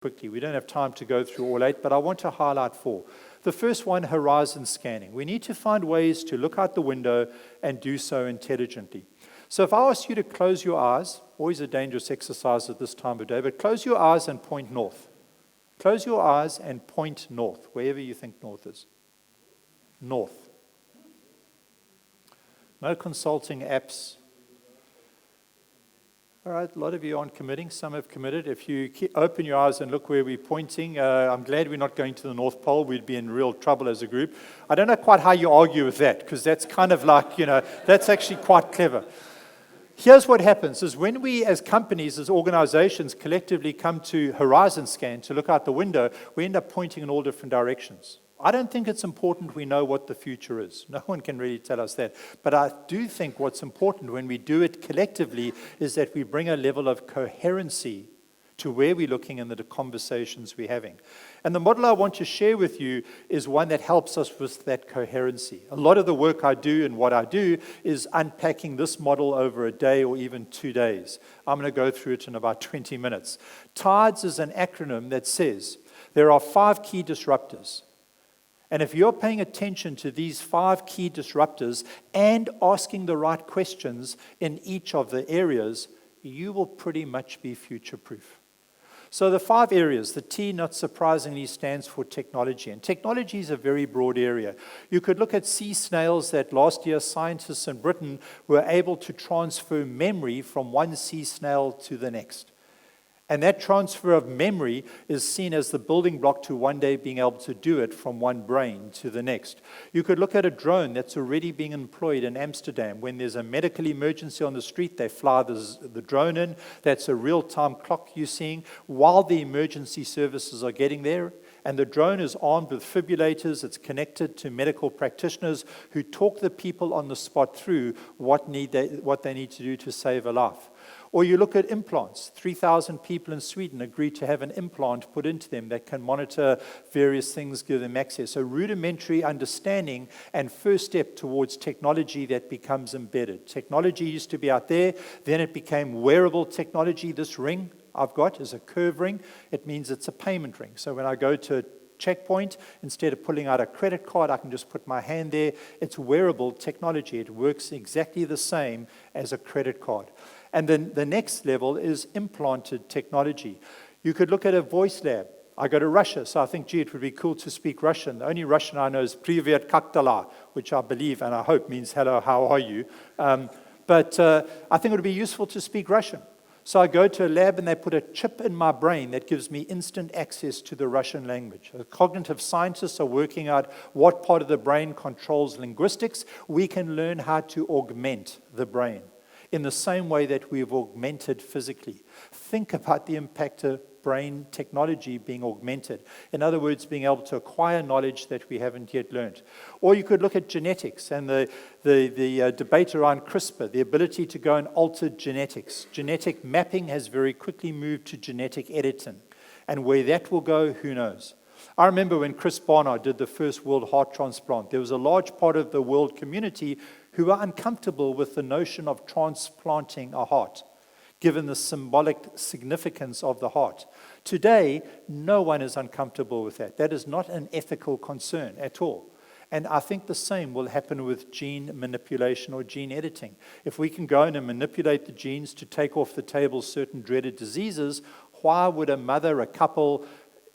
quickly. We don't have time to go through all 8, but I want to highlight 4. The first one, horizon scanning. We need to find ways to look out the window and do so intelligently. So if I ask you to close your eyes, always a dangerous exercise at this time of day, but close your eyes and point north. Close your eyes and point north, wherever you think north is. North. No consulting apps. All right, a lot of you aren't committing. Some have committed. If you open your eyes and look where we're pointing, I'm glad we're not going to the North Pole. We'd be in real trouble as a group. I don't know quite how you argue with that, because that's kind of like, that's actually quite clever. Here's what happens, is when we as companies, as organizations, collectively come to horizon scan to look out the window, we end up pointing in all different directions. I don't think it's important we know what the future is. No one can really tell us that. But I do think what's important when we do it collectively is that we bring a level of coherency to where we're looking and the conversations we're having. And the model I want to share with you is one that helps us with that coherency. A lot of the work I do and what I do is unpacking this model over a day or even 2 days. I'm going to go through it in about 20 minutes. TIDES is an acronym that says there are 5 key disruptors. And if you're paying attention to these 5 key disruptors and asking the right questions in each of the areas, you will pretty much be future-proof. So the 5 areas, the T, not surprisingly, stands for technology. And technology is a very broad area. You could look at sea snails that last year scientists in Britain were able to transfer memory from one sea snail to the next. And that transfer of memory is seen as the building block to one day being able to do it from one brain to the next. You could look at a drone that's already being employed in Amsterdam. When there's a medical emergency on the street, they fly the drone in. That's a real-time clock you're seeing while the emergency services are getting there. And the drone is armed with defibrillators. It's connected to medical practitioners who talk the people on the spot through what they need to do to save a life. Or you look at implants. 3,000 people in Sweden agreed to have an implant put into them that can monitor various things, give them access. So rudimentary understanding and first step towards technology that becomes embedded. Technology used to be out there, then it became wearable technology. This ring I've got is a curve ring. It means it's a payment ring. So when I go to a checkpoint, instead of pulling out a credit card, I can just put my hand there. It's wearable technology. It works exactly the same as a credit card. And then the next level is implanted technology. You could look at a voice lab. I go to Russia, so I think, gee, it would be cool to speak Russian. The only Russian I know is Privyet Kaktala, which I believe and I hope means hello, how are you? But I think it would be useful to speak Russian. So I go to a lab and they put a chip in my brain that gives me instant access to the Russian language. The cognitive scientists are working out what part of the brain controls linguistics. We can learn how to augment the brain in the same way that we've augmented physically. Think about the impact of brain technology being augmented. In other words, being able to acquire knowledge that we haven't yet learned. Or you could look at genetics and the debate around CRISPR, the ability to go and alter genetics. Genetic mapping has very quickly moved to genetic editing. And where that will go, who knows? I remember when Chris Barnard did the first world heart transplant, there was a large part of the world community who were uncomfortable with the notion of transplanting a heart, given the symbolic significance of the heart. Today, no one is uncomfortable with that. That is not an ethical concern at all. And I think the same will happen with gene manipulation or gene editing. If we can go in and manipulate the genes to take off the table certain dreaded diseases, why would a mother, a couple,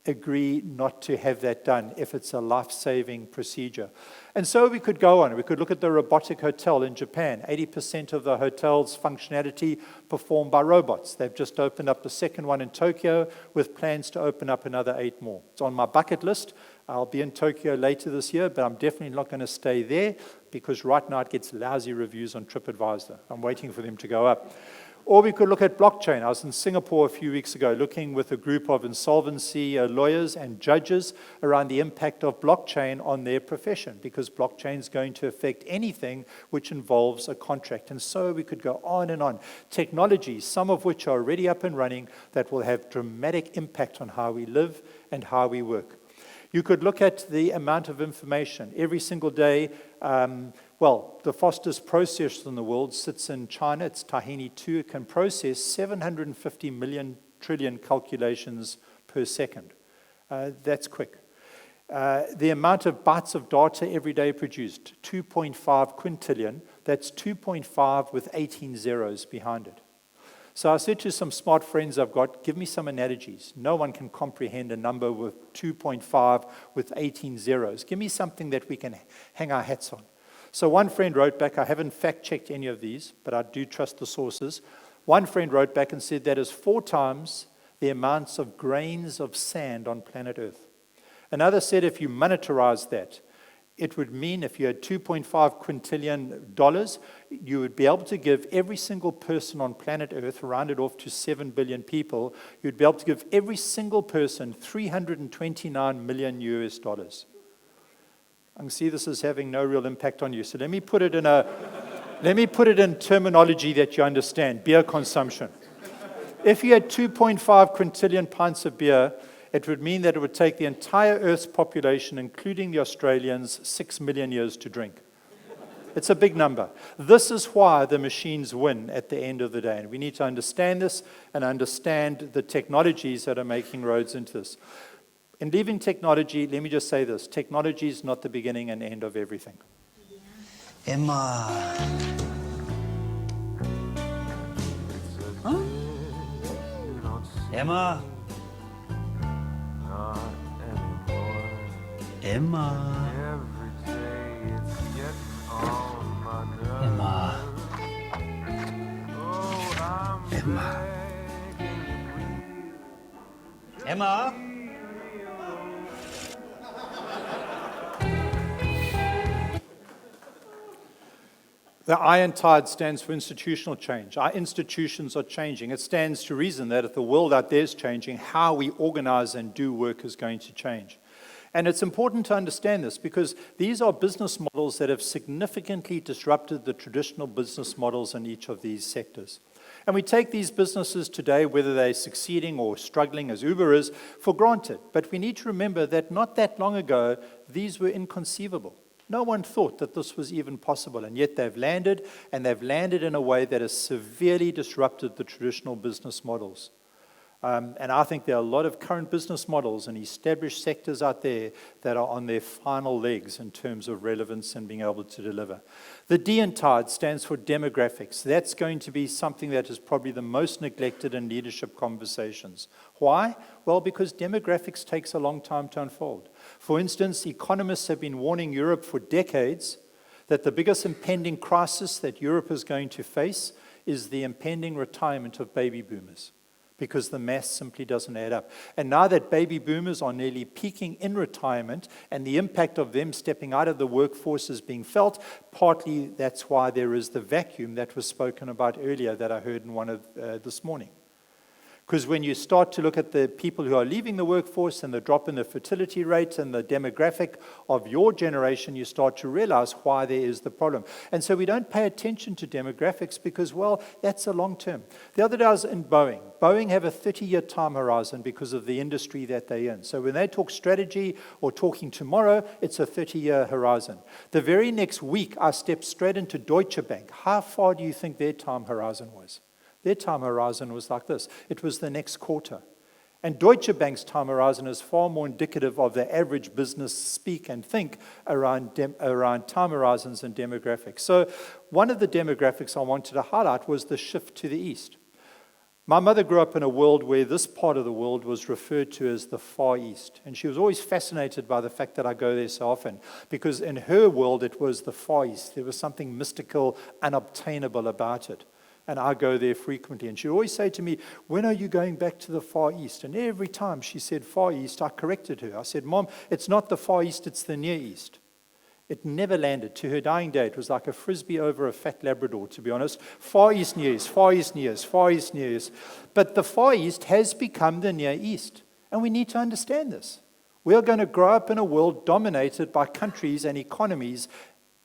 agree not to have that done if it's a life-saving procedure? And so we could go on. We could look at the robotic hotel in Japan. 80% of the hotel's functionality performed by robots. They've just opened up the second one in Tokyo with plans to open up another 8 more. It's on my bucket list. I'll be in Tokyo later this year, but I'm definitely not going to stay there because right now it gets lousy reviews on TripAdvisor. I'm waiting for them to go up. Or we could look at blockchain. I was in Singapore a few weeks ago looking with a group of insolvency lawyers and judges around the impact of blockchain on their profession, because blockchain is going to affect anything which involves a contract. And so we could go on and on. Technologies, some of which are already up and running, that will have dramatic impact on how we live and how we work. You could look at the amount of information. Every single day, the fastest processor in the world sits in China. It's Tahini 2. It can process 750 million trillion calculations per per second. That's quick. The amount of bytes of data every day produced, 2.5 quintillion. That's 2.5 with 18 zeros behind it. So I said to some smart friends I've got, give me some analogies. No one can comprehend a number with 2.5 with 18 zeros. Give me something that we can hang our hats on. So one friend wrote back, I haven't fact-checked any of these, but I do trust the sources. One friend wrote back and said that is 4 times the amounts of grains of sand on planet Earth. Another said if you monetarize that, it would mean if you had $2.5 quintillion, you would be able to give every single person on planet Earth, rounded off to 7 billion people, you'd be able to give every single person $329 million US. I can see this is having no real impact on you. So let me put it in terminology that you understand, beer consumption. If you had 2.5 quintillion pints of beer, it would mean that it would take the entire Earth's population, including the Australians, 6 million years to drink. It's a big number. This is why the machines win at the end of the day. And we need to understand this and understand the technologies that are making roads into this. In leaving technology, let me just say this. Technology is not the beginning and end of everything. Emma. Huh? Emma. Emma. Emma. Emma. Emma. The iron tide stands for institutional change. Our institutions are changing. It stands to reason that if the world out there is changing, how we organize and do work is going to change. And it's important to understand this because these are business models that have significantly disrupted the traditional business models in each of these sectors. And we take these businesses today, whether they're succeeding or struggling as Uber is, for granted. But we need to remember that not that long ago, these were inconceivable. No one thought that this was even possible, and yet they've landed, and they've landed in a way that has severely disrupted the traditional business models. And I think there are a lot of current business models and established sectors out there that are on their final legs in terms of relevance and being able to deliver. The D in TIDE stands for demographics. That's going to be something that is probably the most neglected in leadership conversations. Why? Well, because demographics takes a long time to unfold. For instance, economists have been warning Europe for decades that the biggest impending crisis that Europe is going to face is the impending retirement of baby boomers, because the math simply doesn't add up. And now that baby boomers are nearly peaking in retirement and the impact of them stepping out of the workforce is being felt, partly that's why there is the vacuum that was spoken about earlier that I heard in one of this morning. Because when you start to look at the people who are leaving the workforce and the drop in the fertility rate and the demographic of your generation, you start to realize why there is the problem. And so we don't pay attention to demographics because, well, that's a long term. The other day I was in Boeing. Boeing have a 30-year time horizon because of the industry that they're in. So when they talk strategy or talking tomorrow, it's a 30-year horizon. The very next week, I stepped straight into Deutsche Bank. How far do you think their time horizon was? Their time horizon was like this. It was the next quarter. And Deutsche Bank's time horizon is far more indicative of the average business speak and think around time horizons and demographics. So one of the demographics I wanted to highlight was the shift to the east. My mother grew up in a world where this part of the world was referred to as the Far East. And she was always fascinated by the fact that I go there so often, because in her world it was the Far East. There was something mystical, unobtainable about it. And I go there frequently. And she'd always say to me, when are you going back to the Far East? And every time she said Far East, I corrected her. I said, Mom, it's not the Far East, it's the Near East. It never landed. To her dying day, it was like a frisbee over a fat Labrador, to be honest. Far East, Near East, Far East, Near East, Far East, Near East. But the Far East has become the Near East. And we need to understand this. We are going to grow up in a world dominated by countries and economies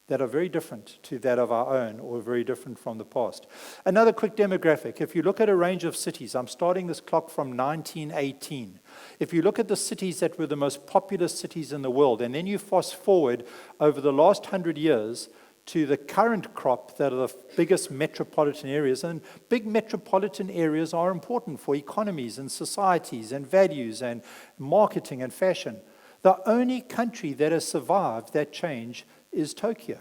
that are very different to that of our own or very different from the past. Another quick demographic. If you look at a range of cities, I'm starting this clock from 1918. If you look at the cities that were the most populous cities in the world, and then you fast forward over the last 100 years, to the current crop that are the biggest metropolitan areas. And big metropolitan areas are important for economies and societies and values and marketing and fashion. The only country that has survived that change is Tokyo.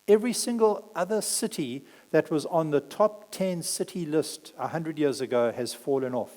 Every single other city that was on the top 10 city list 100 years ago has fallen off.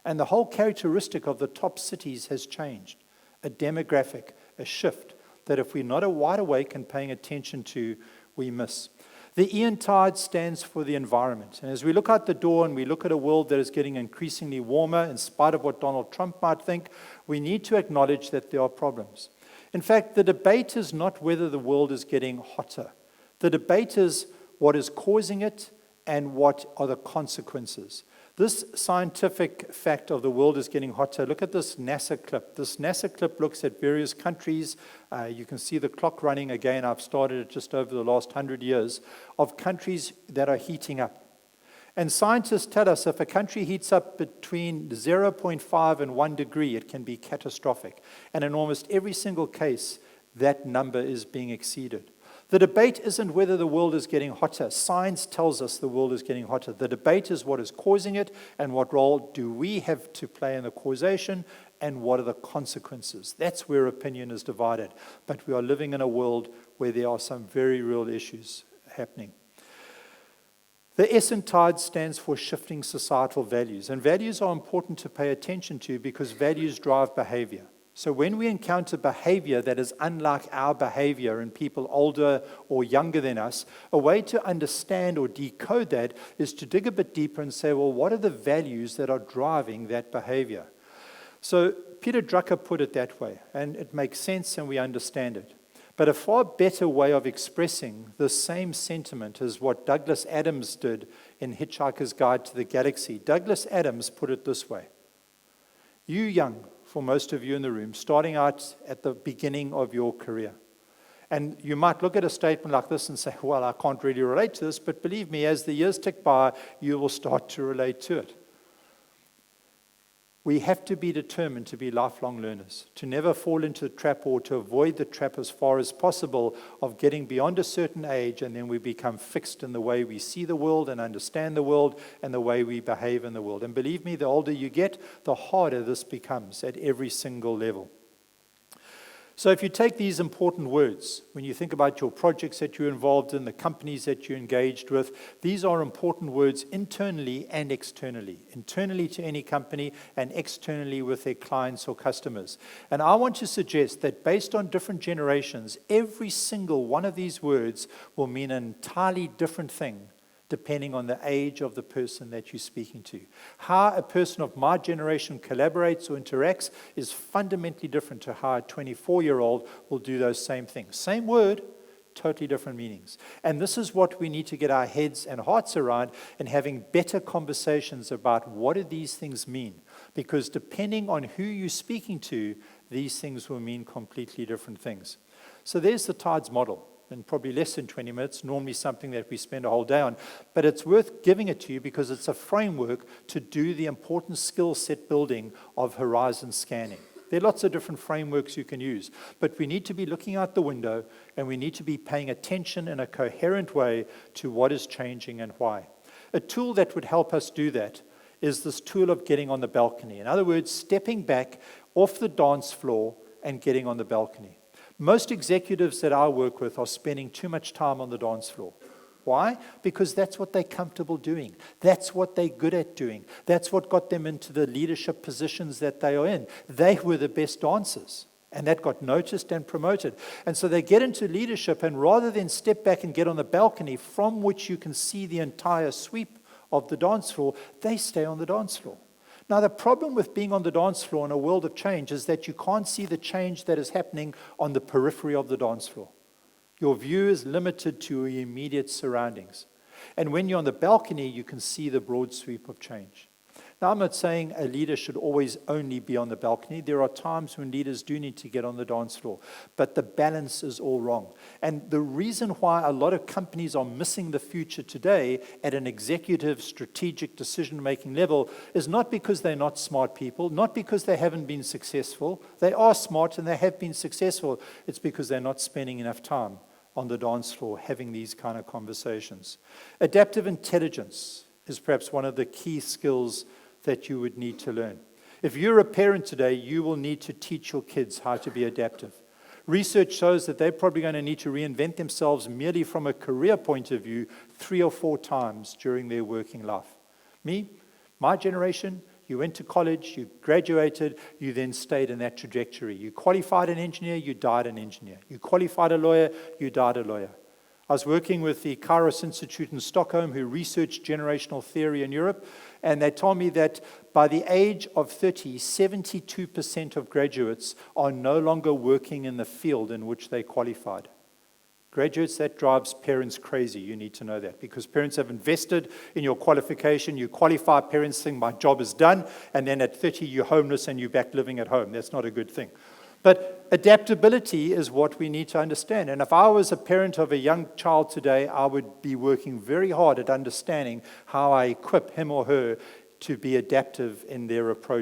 And the whole characteristic of the top cities has changed. A demographic, a shift that if we're not wide awake and paying attention to, we miss. The Tide stands for the environment. And as we look out the door and we look at a world that is getting increasingly warmer, in spite of what Donald Trump might think, we need to acknowledge that there are problems. In fact, the debate is not whether the world is getting hotter. The debate is what is causing it and what are the consequences. This scientific fact of the world is getting hotter, look at this NASA clip. This NASA clip looks at various countries. You can see the clock running again. I've started it just over the last 100 years of countries that are heating up. And scientists tell us if a country heats up between 0.5 and 1 degree, it can be catastrophic. And in almost every single case, that number is being exceeded. The debate isn't whether the world is getting hotter. Science tells us the world is getting hotter. The debate is what is causing it and what role do we have to play in the causation and what are the consequences. That's where opinion is divided. But we are living in a world where there are some very real issues happening. The Tide stands for shifting societal values. And values are important to pay attention to because values drive behavior. So when we encounter behavior that is unlike our behavior in people older or younger than us, a way to understand or decode that is to dig a bit deeper and say, well, what are the values that are driving that behavior? So Peter Drucker put it that way, and it makes sense and we understand it. But a far better way of expressing the same sentiment is what Douglas Adams did in Hitchhiker's Guide to the Galaxy. Douglas Adams put it this way: you young, for most of you in the room, starting out at the beginning of your career. And you might look at a statement like this and say, well, I can't really relate to this, but believe me, as the years tick by, you will start to relate to it. We have to be determined to be lifelong learners, to never fall into the trap or to avoid the trap as far as possible of getting beyond a certain age and then we become fixed in the way we see the world and understand the world and the way we behave in the world. And believe me, the older you get, the harder this becomes at every single level. So if you take these important words, when you think about your projects that you're involved in, the companies that you're engaged with, these are important words internally and externally. Internally to any company and externally with their clients or customers. And I want to suggest that based on different generations, every single one of these words will mean an entirely different thing depending on the age of the person that you're speaking to. How a person of my generation collaborates or interacts is fundamentally different to how a 24-year-old will do those same things. Same word, totally different meanings. And this is what we need to get our heads and hearts around and having better conversations about what do these things mean. Because depending on who you're speaking to, these things will mean completely different things. So there's the Tides model. In probably less than 20 minutes, normally something that we spend a whole day on. But it's worth giving it to you because it's a framework to do the important skill set building of horizon scanning. There are lots of different frameworks you can use, but we need to be looking out the window and we need to be paying attention in a coherent way to what is changing and why. A tool that would help us do that is this tool of getting on the balcony. In other words, stepping back off the dance floor and getting on the balcony. Most executives that I work with are spending too much time on the dance floor. Why? Because that's what they're comfortable doing. That's what they're good at doing. That's what got them into the leadership positions that they are in. They were the best dancers, and that got noticed and promoted. And so they get into leadership, and rather than step back and get on the balcony from which you can see the entire sweep of the dance floor, they stay on the dance floor. Now, the problem with being on the dance floor in a world of change is that you can't see the change that is happening on the periphery of the dance floor. Your view is limited to your immediate surroundings. And when you're on the balcony, you can see the broad sweep of change. Now, I'm not saying a leader should always only be on the balcony. There are times when leaders do need to get on the dance floor, but the balance is all wrong. And the reason why a lot of companies are missing the future today at an executive strategic decision-making level is not because they're not smart people, not because they haven't been successful. They are smart and they have been successful. It's because they're not spending enough time on the dance floor having these kind of conversations. Adaptive intelligence is perhaps one of the key skills that you would need to learn. If you're a parent today, you will need to teach your kids how to be adaptive. Research shows that they're probably going to need to reinvent themselves merely from a career point of view 3 or 4 times during their working life. My generation, you went to college, you graduated, you then stayed in that trajectory. You qualified an engineer, you died an engineer. You qualified a lawyer, you died a lawyer. I was working with the Kairos Institute in Stockholm, who researched generational theory in Europe, and they told me that by the age of 30, 72% of graduates are no longer working in the field in which they qualified. Graduates, that drives parents crazy. You need to know that, because parents have invested in your qualification. You qualify, parents think my job is done, and then at 30 you're homeless and you're back living at home. That's not a good thing. But adaptability is what we need to understand. And if I was a parent of a young child today, I would be working very hard at understanding how I equip him or her to be adaptive in their approach